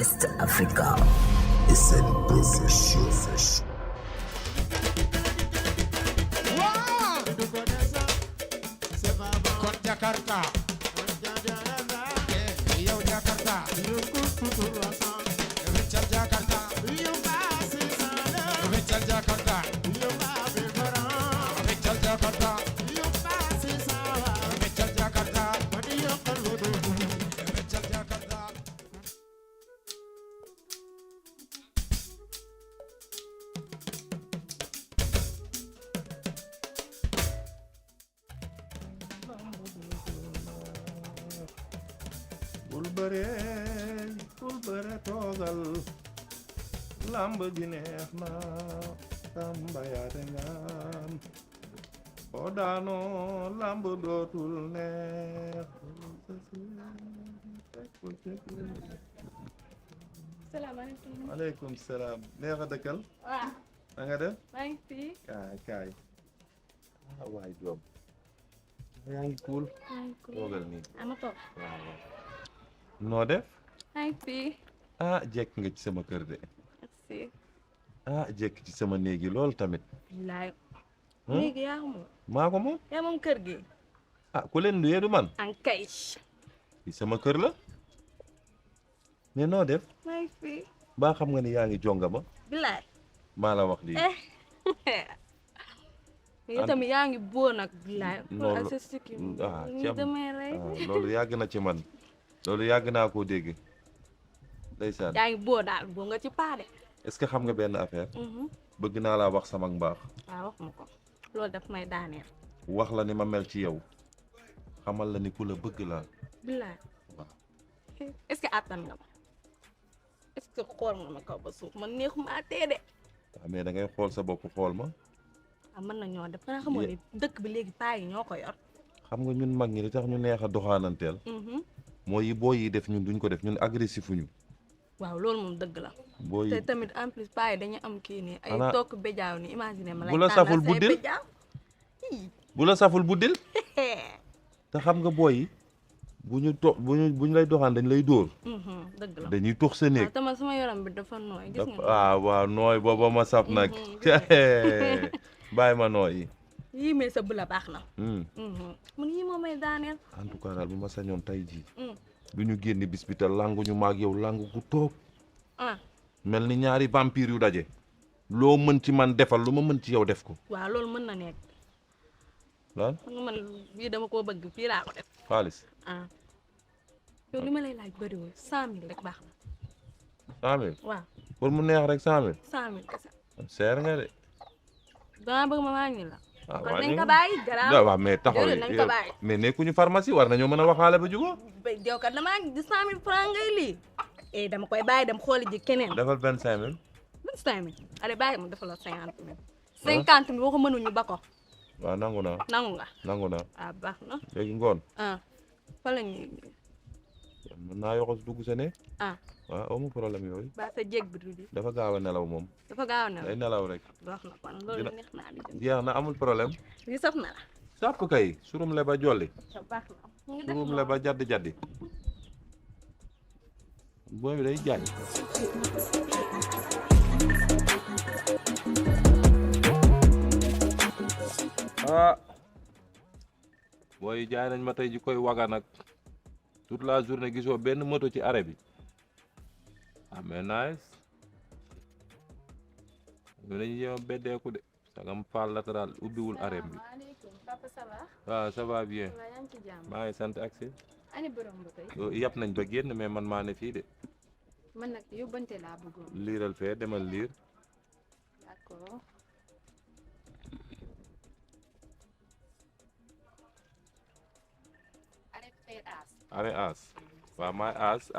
West Africa. SN Production. Kon Jakarta yow Jakarta weccal Jakarta weccal Jakarta weccal Jakarta weccal Jakarta weccal Jakarta bul bëre toogal lamb ji neex na tambayaate ngam boo daanoo lamb dootul neex. salaamaaleykum. maaleykum salaam neex a dëkkal. waaw. na nga def. maa ngi fi. kaay waay doom yaa ngi kuul. toogal nii. ama toog. waaw noo def. maa ngi fi. jekk nga ci sama kër de. merci. jekk ci sama néegi lool tamit. laay. léegi yaa ko moom. maa ko moom. yaa moom kër gi. ku leen luyee du man. an kay. ci sama kër la. mais noo def. maa ngi fi. baa xam nga ni yaa ngi jonga ma. bilaay. maa la wax lii. yow tamit yaa ngi boo nag bilaay. loolu ak sa sikkim. ci ñu am demee rey. loolu yàgg na ci man. loolu yàgg naa koo dégg. ndeysaan. yaa ngi boo daal boo nga ci paade. est-ce que xam nga benn affaire. bëgg naa laa wax sama mbaax. waaw wax ma ko. loolu daf may daaneel. wax la ni ma mel ci yow. xamal la ni ku la bëgg laa. bilaay. waaw. est-ce que attan nga ma. est-ce que xool nga ma kaw ba suuf man neexuma atee de. waaw mais da ngay xool sa bopp xool ma. mën na ñoo def xanaa xamoo ni dëkk bi léegi paa yi ñoo ko yor. xam nga ñun mag ñi li tax ñu neex a doxaananteel. mooy yi boo yi def ñun duñ ko def ñun agressif ñu. waaw loolu moom dëgg la. boo yi te tamit en plus paa yi dañu am kii nii ay tokk béjaaw ni imaginer ma lay bu la saful buddil béjaaw bu la saful buddil te xam nga booy yi bu ñu lay doxaan dañ lay dóor. dëgg la dañuy tux sa néeg. te man sama yaram bi dafa nooy gis nga. waaw nooy booba ma saf nag. bàyyi ma nooy. yii mais sa bula baax na. mun yii moo may daaneel. en tout cas daal bu ma sañoon tey jii. du ñu génn bis bi te langu ñu maag yow langu ku toog. mel ni ñaari vampire yu daje. loo mën ci man defal lu ma mën ci yow def ko. waaw loolu mën na nekk. lan nga man bii dama koo bëgg fii laa ko def. xaalis. yow li ma lay laaj bëriwul 100000 rek baax na. 100000. waaw pour mu neex rek 100000. 100000 kese. seer nga de. dama bëgg ma wàññi la. kon wàññi nañ ko bàyyi garaaw. waaw mais taxaw nañ ko bàyyi. mais nekkuñu pharmacie war nañoo mën a waxaale ba jubóo. yow kat damaa di 100000 francs ngay lii. dama koy bàyyi dem xooli ji keneen. defal 25000. 25000. allez bàyyi ma defal la 50000. 50000 boo ko mënuñu ba ko. waaw nangu naa. nangu nga. nangu naa. baax na. léegi ngoon. fa la ñuy. mën naa yoxos dugg sa ne. waaw amu problème yooyu. ba sa jéeg bi du dafa gaaw a nelaw moom. dafa gaaw a nelaw day nelaw rek. wax na kon loolu neex naa di jëm. jeex na amul problème. lii saf na la. sàpp kay surum le ba jolli. baax na. surum le ba jaddi booy bi day jaay. booy jaay nañ ma tey ji koy waga nag toute la journée gisoo benn moto ci arrêt bi mais nice ñu dañuy jéem a beddeeku de sagam faal latéral ubbiwul arrêt bi. Papa ça va. waaw ça va bien. yaa ngi ci jàmm. maa ngi sant ak si. ani borom ba tey. yàpp nañ ba génn mais man maa ne fii de. man nag yóbbante laa bëggoon. liiral fee demal liir. d'accord. ane as waaw maay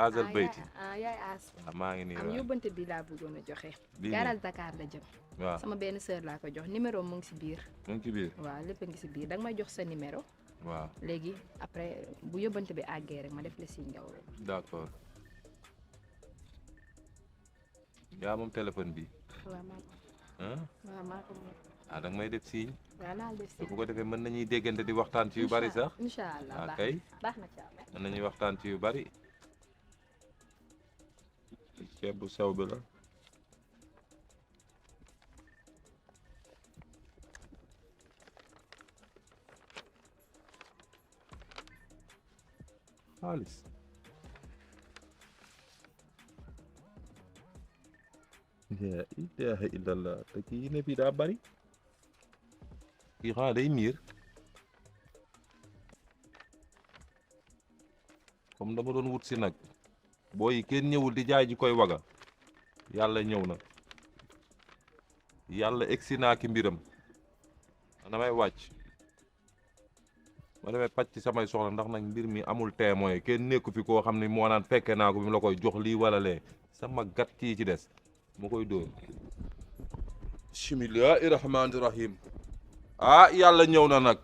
asal bayti. yaay as. waaw maa ngi nii am yóbbante bi laa bëggoon a joxe. bii gaaral Dakar la jëm. waaw sama benn sœur laa ko jox numéro mu ngi si biir. mu ngi ci biir. waaw lépp a ngi si biir danga may jox sa numéro. waaw léegi après bu yóbbante bi àggee rek ma def la si ngaw. d'accord yaa moom téléphone bi. waaw maa ko. waaw maa ko moom. da nga may def signe. waaw naa def si. bu ko defee mën nañuy déggante di waxtaan ci yu bari sax. incha allah kay baax na ci mën nañuy waxtaan ci yu bari. ceeb bu sew bi la xaalis la ilaha illallah te kii ne fii daa bari kii xanaa day miir comme dama doon wut si nag booy kenn ñëwul di jaay ji koy waga yàlla ñëw na yàlla egsi naa ki mbiram damay wàcc ma demee pàcc ci samay soxla ndax nag mbir mi amul témoin kenn nekku fi koo xam ne moo naan fekke naa ko bi mu la koy jox lii wala lee sama gat kii ci des mu koy dóor bismillahi rahmaani rahim ah yàlla ñëw na nag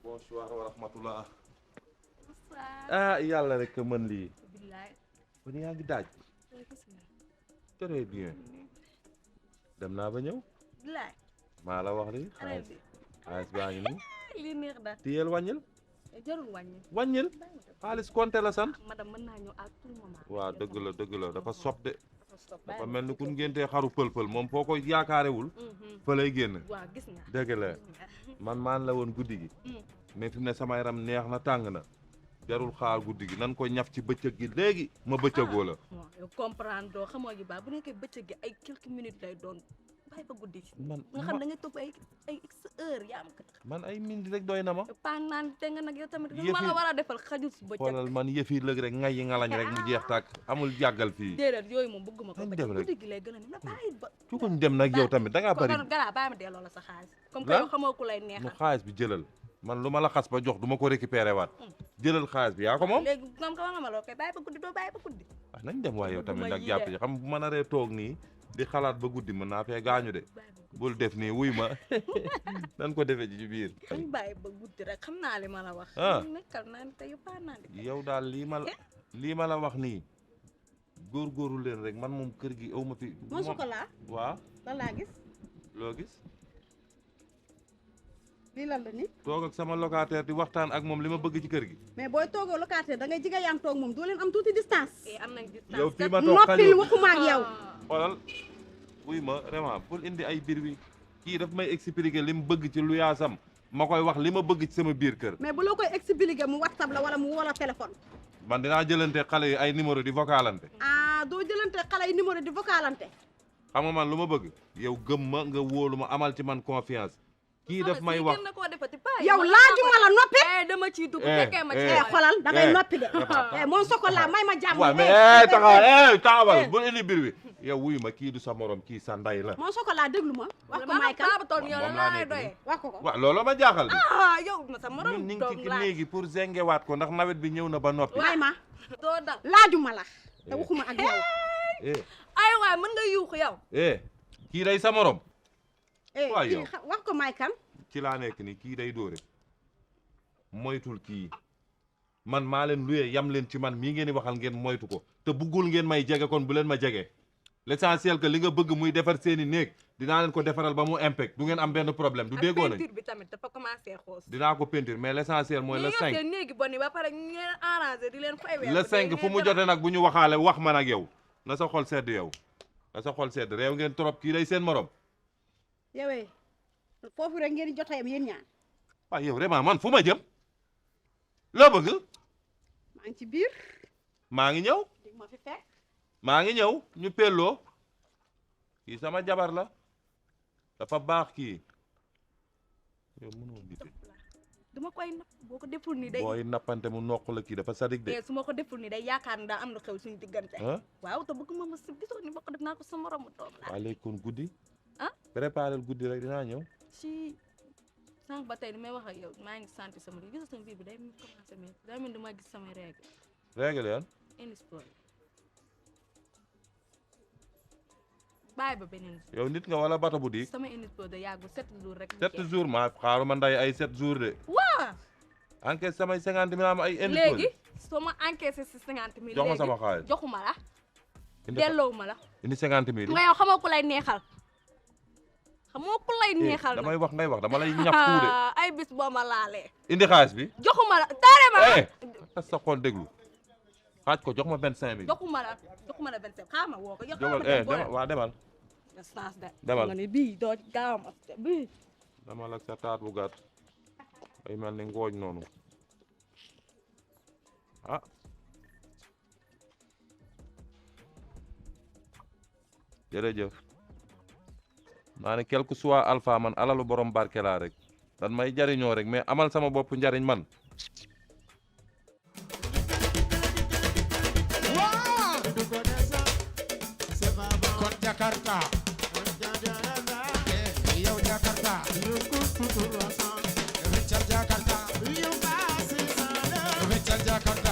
bonsoir wa rahmatullah ah yàlla rek mën lii kon yaa ngi daaj très bien dem naa ba ñëw maa la wax lii xaalis baa ngi nii lii neex da tiyeel wàññil jarul wàññi wàññil xaalis compté la sant madame mën naa ñëw à tout moment waaw dëgg la dafa sob de dafa mel ni kun ngéntee xaru pël-pël moom foo ko yaakaarewul fa lay génn waaw gis nga dëgg la man la woon guddi gi mais fi mu ne sama yaram neex na tàng na jarul xaar guddi gi nan ko ñaf ci bëccëg gi léegi ma bëccëgoo la yow comprendre doo xamoo gi baax bu nekkee bëccëg gi ay quelques minutes lay doon bàyyi ba guddi man nga xam da ngay toog ay x heure yaa am kat man ay minutes rek doy na ma paan naan te nga nag yow tamit Yëfi- ma la war a defal xajul si bëccëg xoolal man yëfi lëg rek ngay yi ngalañ rek mu jeex tàkk amul jàggal fii déedéet yooyu moom bëgguma ko Nañ ba dem rek. guddi gi lay gën a ne na bàyyi ba cukuñ dem nag yow tamit da ngaa bari kon gara bàyyi ma delloo la sa xaalis comme que Lan? yow xamoo ku lay mu neexal xaalis bi jëlal man lu ma la xas ba jox du ma ko récupéré waat jëlal xaalis bi yaa ko moom léegi comme que wax nga ma loo koy bàyyi ba guddi doo bàyyi ba guddi ah nañ dem waaye yow tamit Bëgguma nag yii jàpp de. ci xam bu ma naree toog nii di xalaat ba guddi mën naa fee gaañu de bàyyi ba guddi bul def nii wuy ma nan ko defee ci biir dañ bàyyi ba guddi rek xam naa li ma la wax Ah. nekkal naa ni te yu paan naa ni yow daal lii ma la wax nii góorgóorlu leen rek man moom kër gi aw ma fi mon chocolat waaw lan laa gis loo gis lii lan la ni toog ak sama locataire di waxtaan ak moom li ma bëgg ci kër gi mais booy toogoo locataire da ngay jige yaam toog moom doo leen am tuuti distance. am nañ distance yow fii ma toog noppil xajoo waxuma ak yow. xoolal wuy ma vraiment pour indi ay biir wi kii daf may expliquer li mu bëgg ci lu yaasam ma koy wax li ma bëgg ci sama biir kër mais bu la koy expliquer mu whatsapp la wala mu woo la téléphone. man dinaa jëlante xale yi ay numéro di vocalante ah doo jëlante xale yi numéro di vocalante. xam nga man lu ma bëgg yow gëm ma nga wóolu ma amal ci man confiance kii daf may wax na koo defati pa yow laajuma la noppi. dama ciy dugg Eh, fekkee ma ci eh xolal da ngay eh, noppi de. mon chocolat may ma jàmm. waaw mais taxawal bul indi biir wi yow wuyu ma kii du sa morom kii sa nday la mon chocolat déglu ma. wax ko may kan baaba tool yow la moom laa laay nekk doyee wax ko ko. waaw looloo ma jaaxal bi ah yow ma sa morom ñun ñu ngi doom ci laaj léegi pour zengewaat ko ndax nawet bi ñëw na ba noppi may ma doo dal laajuma la. te waxuma ak yow. eh ay waay mën nga yuuxu yow kii day sa morom eh Waay kii yow. wax ko may kan. ci laa nekk ni kii day dóore moytul kii man maa leen luyee yam leen ci man mii ngeen di waxal ngeen moytu ko te buggul ngeen may jege kon bu leen ma jege l'essentiel que li nga bëgg muy defar seeni néeg dinaa leen ko defaral ba mu impact du ngeen am benn problème du déggoo nañ peinture bi tamit dafa commencé xoos dinaa ko peinture mais l'essentiel mooy le 5 seen néegi bon yi ba pare ñu leen arrangé di leen fay weer le 5 fu mu jotee nag bu ñu waxaale wax man ak yow na sa xol sedd yow na sa xol sedd réew ngeen trop kii day seen morom yowee foofu rek ngeen di jotayam yéen ñaar. waaw yow vraiment man fu ma jëm loo bëgg maa ngi ci biir. maa ngi ñëw di ma fi fekk. maa ngi ñëw ñu pelloo kii sama jabar la dafa baax kii yow mënoo nite duma koy napp boo ko deful ni day booy nappante mu noq la kii dafa sadik de su ma ko deful ni day yaakaar ne daa am na xew suñu diggante ah waaw te bëgg ma ma si gisoo ni ba ko def naa ko sa moromu doom la waa léegi kon guddi ah préparel guddi rek dinaa ñëw si sànq ba tey ni may wax ak yow maa ngi sentir sama biir gis sama biir bi day commencé mais daa mel ni dama gis samay règle règle yan indisport bàyyi ba beneen jour yow nit nga wala bata bu diig sama indisport da yàggul 7 jours rek 7 jours maa xaaruma nday ay 7 jours de waa encaisse samay 50 000 am ay indi léegi soo ma encaissé si 50 000 jox ma sama xaalis joxuma la indi delloo ma la indi 50 000 nga yow xamoo ku lay neexal xamoo ku lay neexal nag damay wax ngay wax dama lay ñaf tuude ay bis boo ma laalee indi xaalis bi joxuma la carrément tas sa xol déglu xaaj ko jox ma 25 000 joxuma la 27 xaaral ma woo ko jógal demal waa demal demal nga ne bii doo gaaw ma bii demal ak sa taat bu gàtt ay mel ni ngooñ noonu ah jërëjëf maa ne quel que soit alpha man alalu borom barke laa rek dan may jariñoo rek mais amal sama bopp njariñ man kon Jakarta yow Jakarta Richard Jakarta Richard Jakarta